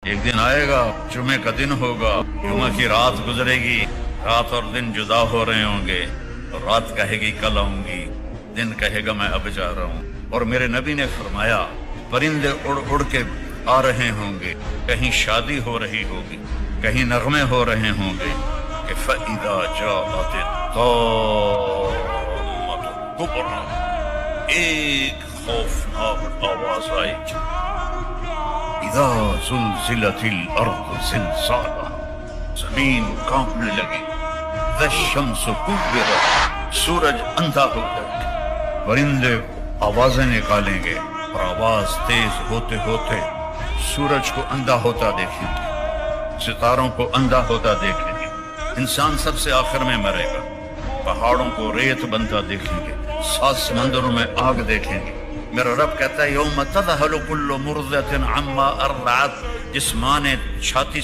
ایک دن آئے گا، جمعے کا دن ہوگا، جمعہ کی رات گزرے گی، رات اور دن جدا ہو رہے ہوں گے، اور رات کہے گی کل آؤں گی، دن کہے گا میں اب جا رہا ہوں۔ اور میرے نبی نے فرمایا پرندے اڑ اڑ کے آ رہے ہوں گے، کہیں شادی ہو رہی ہوگی، کہیں نغمے ہو رہے ہوں گے کہ فَإِذَا جَاءَتِ الطَّامَّةُ الْكُبْرىٰ، ایک خوفناک آواز آئے گی، اذا زلزلت الارض زلزالها، زمین کانپنے لگی، اذا الشمس کورت، سورج اندھا ہو جائے گا، پرندے آوازیں نکالیں گے اور آواز تیز ہوتے ہوتے سورج کو اندھا ہوتا دیکھیں گے، ستاروں کو اندھا ہوتا دیکھیں گے، انسان سب سے آخر میں مرے گا، پہاڑوں کو ریت بنتا دیکھیں گے، 7 سمندروں میں آگ دیکھیں گے۔ میرا رب کہتا ہے یوم تذہل کل مرضعۃ عما ارضعت، جس ماں نے چھاتی